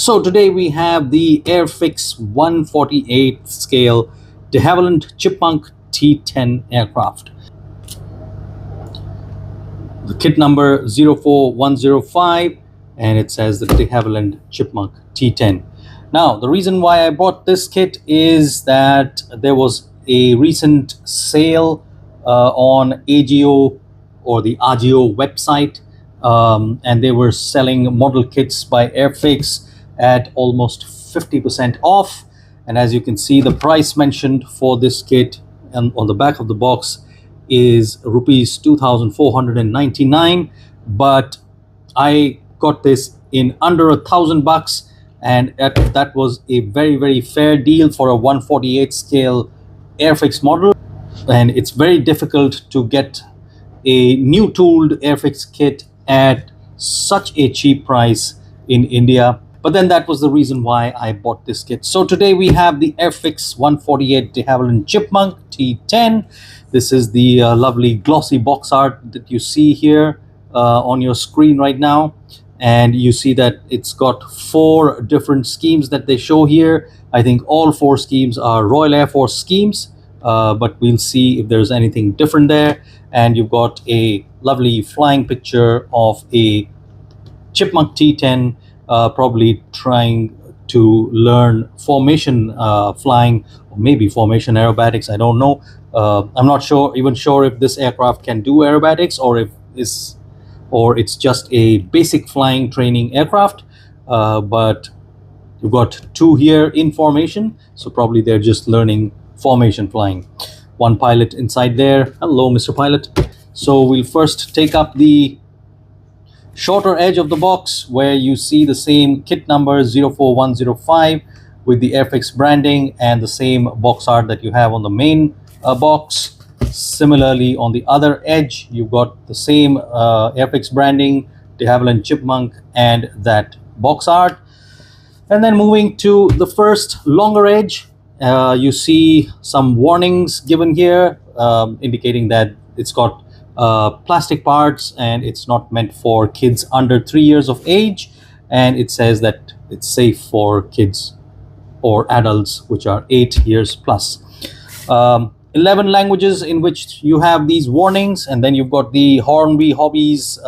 So today we have the Airfix 148 scale de Havilland Chipmunk T10 aircraft. The kit number 04105, and it says the de Havilland Chipmunk T10. Now, the reason why I bought this kit is that there was a recent sale on AGO or the AGO website, and they were selling model kits by Airfix at almost 50% off. And as you can see, the price mentioned for this kit and on the back of the box is rupees 2,499, but I got this in under $1,000, and that was a very fair deal for a 148 scale Airfix model. And it's very difficult to get a new tooled Airfix kit at such a cheap price in India. But then that was the reason why I bought this kit. So today we have the Airfix 148 de Havilland Chipmunk T10. This is the lovely glossy box art that you see here on your screen right now. And you see that it's got 4 different schemes that they show here. I think all 4 schemes are Royal Air Force schemes, but we'll see if there's anything different there. And you've got a lovely flying picture of a Chipmunk T10, probably trying to learn formation flying, or maybe formation aerobatics. I don't know. I'm not even sure if this aircraft can do aerobatics or it's just a basic flying training aircraft. But you've got 2 here in formation, so probably they're just learning formation flying. 1 pilot inside there. Hello, Mr. Pilot. So we'll first take up the shorter edge of the box, where you see the same kit number 04105 with the Airfix branding and the same box art that you have on the main box. Similarly, on the other edge, you've got the same Airfix branding, de Havilland Chipmunk, and that box art. And then moving to the first longer edge, you see some warnings given here, indicating that it's got plastic parts and it's not meant for kids under 3 years of age, and it says that it's safe for kids or adults which are 8 years plus. 11 languages in which you have these warnings, and then you've got the Hornby Hobbies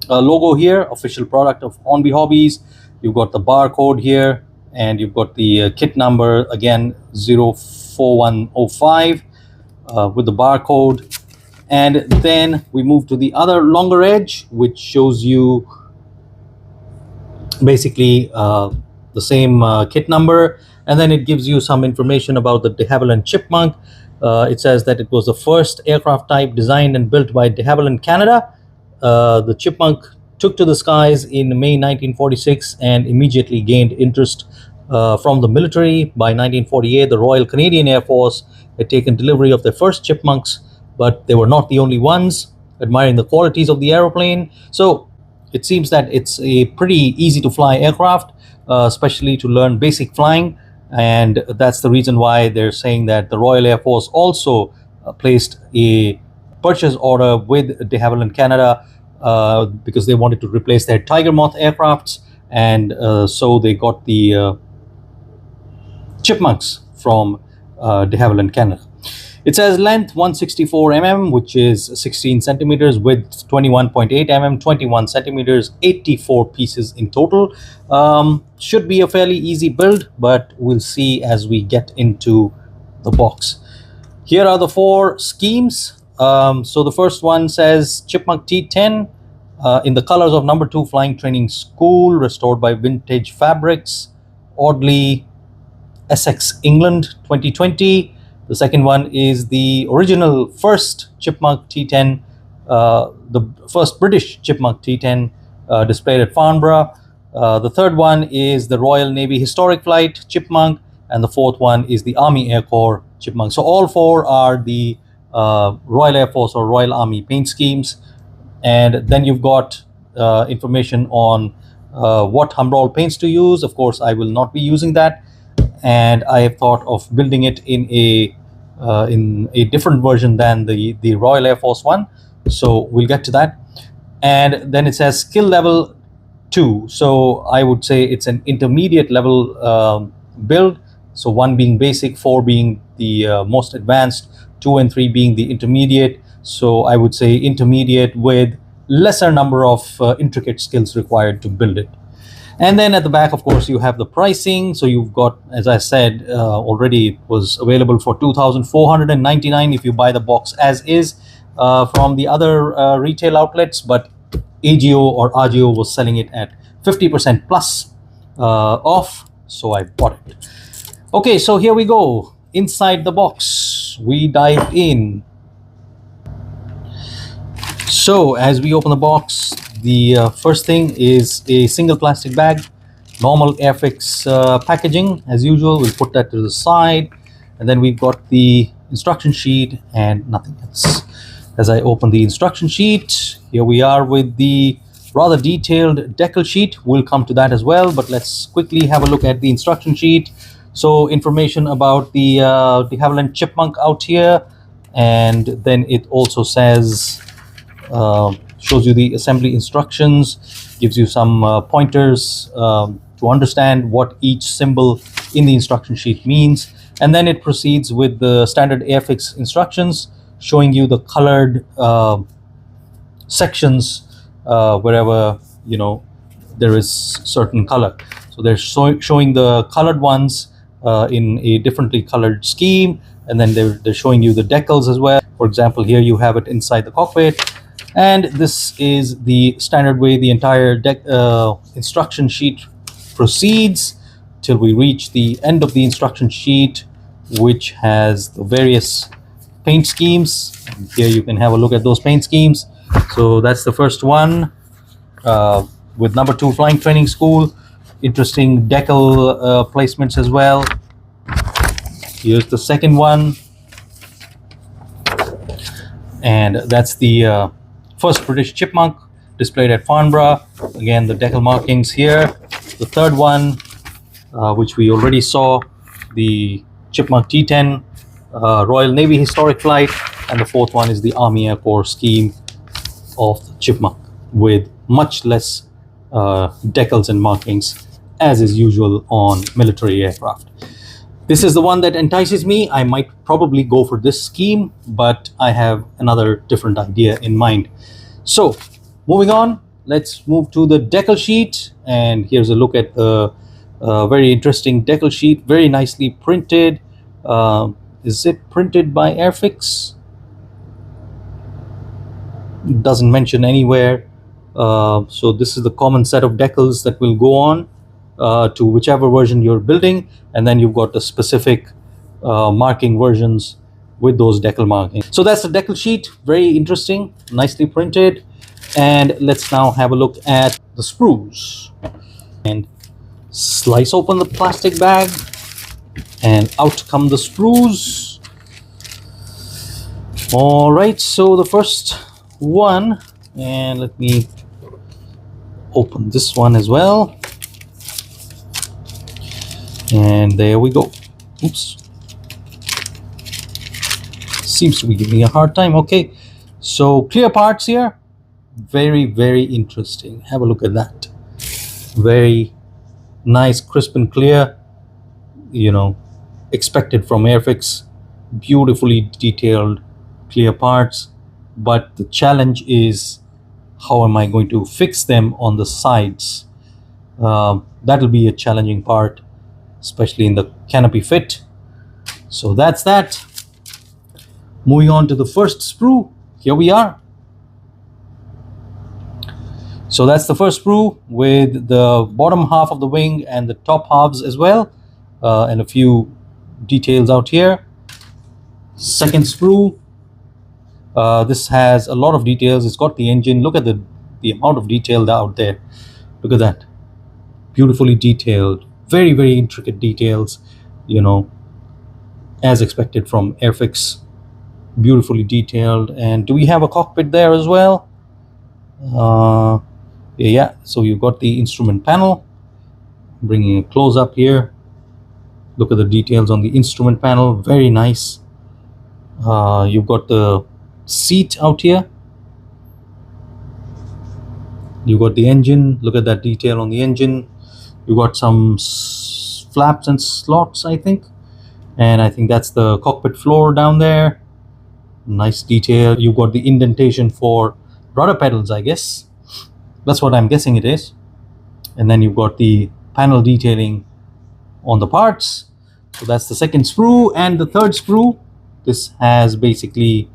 logo here, official product of Hornby Hobbies. You've got the barcode here, and you've got the kit number again 04105 with the barcode. And then we move to the other longer edge, which shows you basically the same kit number, and then it gives you some information about the de Havilland Chipmunk. It says that it was the first aircraft type designed and built by de Havilland Canada. The Chipmunk took to the skies in May 1946 and immediately gained interest from the military. By 1948, the Royal Canadian Air Force had taken delivery of their first Chipmunks, but they were not the only ones admiring the qualities of the aeroplane. So it seems that it's a pretty easy to fly aircraft, especially to learn basic flying. And that's the reason why they're saying that the Royal Air Force also placed a purchase order with de Havilland Canada because they wanted to replace their Tiger Moth aircrafts. And so they got the Chipmunks from de Havilland Canada. It says length 164 mm, which is 16 centimeters, width 21.8 mm, 21 centimeters, 84 pieces in total. Should be a fairly easy build, but we'll see as we get into the box. Here are the 4 schemes. So the first one says Chipmunk T10 in the colors of number 2 Flying Training School, restored by Vintage Fabrics, Audley, Essex, England, 2020. The second one is the original first Chipmunk T10, the first British Chipmunk T10 displayed at Farnborough. The third one is the Royal Navy Historic Flight Chipmunk, and the fourth one is the Army Air Corps Chipmunk. So all 4 are the Royal Air Force or Royal Army paint schemes. And then you've got information on what Humbrol paints to use. Of course, I will not be using that, and I have thought of building it in a different version than the Royal Air Force one. So we'll get to that. And then it says skill level two. So I would say it's an intermediate level build. So one being basic, four being the most advanced, two and three being the intermediate. So I would say intermediate with lesser number of intricate skills required to build it. And then at the back, of course, you have the pricing. So you've got, as I said already, it was available for 2,499 if you buy the box as is from the other retail outlets, but AGO or AGO was selling it at 50% plus off, so I bought it. Okay, so here we go. Inside the box, we dive in. So as we open the box, the first thing is a single plastic bag, normal Airfix packaging as usual. We'll put that to the side, and then we've got the instruction sheet and nothing else. As I open the instruction sheet, here we are with the rather detailed decal sheet. We'll come to that as well, but let's quickly have a look at the instruction sheet. So information about the Havilland Chipmunk out here, and then it also says shows you the assembly instructions, gives you some pointers to understand what each symbol in the instruction sheet means, and then it proceeds with the standard Airfix instructions, showing you the colored sections wherever there is certain color. So they're showing the colored ones in a differently colored scheme, and then they're showing you the decals as well. For example, here you have it inside the cockpit, and this is the standard way the entire instruction sheet proceeds till we reach the end of the instruction sheet, which has the various paint schemes. And here you can have a look at those paint schemes. So that's the first one with number 2 flying training school. Interesting decal placements as well. Here's the second one, and that's the first British Chipmunk displayed at Farnborough. Again, the decal markings here. The third one, which we already saw, the Chipmunk T.10 Royal Navy historic flight, and the fourth one is the Army Air Corps scheme of the Chipmunk with much less decals and markings as is usual on military aircraft. This is the one that entices me. I might probably go for this scheme, but I have another different idea in mind. So moving on, let's move to the decal sheet, and here's a look at the very interesting decal sheet, very nicely printed. Is it printed by Airfix? It doesn't mention anywhere. So this is the common set of decals that will go on to whichever version you're building, and then you've got the specific marking versions with those decal markings. So that's the decal sheet, very interesting, nicely printed. And let's now have a look at the sprues, and slice open the plastic bag, and out come the sprues. All right, so the first one, and let me open this one as well, and there we go. Oops, seems to be giving me a hard time. Okay, so clear parts here, very, very interesting. Have a look at that. Very nice, crisp and clear, expected from Airfix. Beautifully detailed, clear parts, but the challenge is how am I going to fix them on the sides. That'll be a challenging part, especially in the canopy fit. So that's that. Moving on to the first sprue, here we are. So that's the first sprue with the bottom half of the wing and the top halves as well, and a few details out here. Second sprue, this has a lot of details. It's got the engine. Look at the amount of detail out there. Look at that, beautifully detailed, very, very intricate details, as expected from Airfix. Beautifully detailed. And do we have a cockpit there as well? Yeah, so you've got the instrument panel. Bringing a close up here, look at the details on the instrument panel, very nice. You've got the seat out here, You got the engine. Look at that detail on the engine. You got some flaps and slots, I think. And I think that's the cockpit floor down there. Nice detail. You got the indentation for rudder pedals, I guess. That's what I'm guessing it is. And then you've got the panel detailing on the parts. So that's the second sprue. And the third sprue, this has basically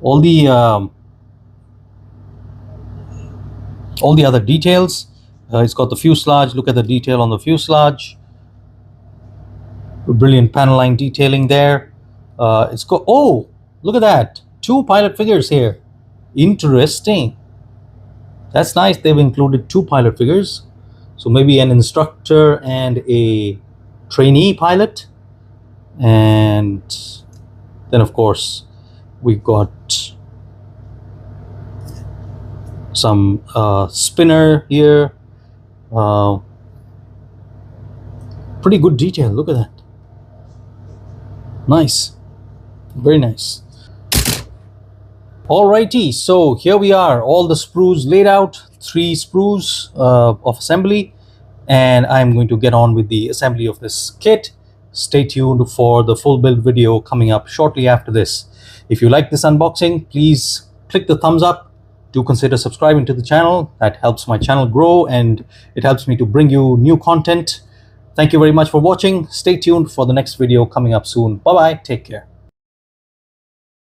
all the other details. It's got the fuselage. Look at the detail on the fuselage. Brilliant panel line detailing there. It's got, oh, look at that, 2 pilot figures here. Interesting. That's nice. They've included 2 pilot figures, so maybe an instructor and a trainee pilot. And then of course we've got some spinner here. Pretty good detail. Look at that. Nice, very nice. Alrighty, so here we are, all the sprues laid out, 3 sprues of assembly, and I'm going to get on with the assembly of this kit. Stay tuned for the full build video coming up shortly after this. If you like this unboxing, please click the thumbs up. Do consider subscribing to the channel. That helps my channel grow and it helps me to bring you new content. Thank you very much for watching. Stay tuned for the next video coming up soon. Bye bye. Take care.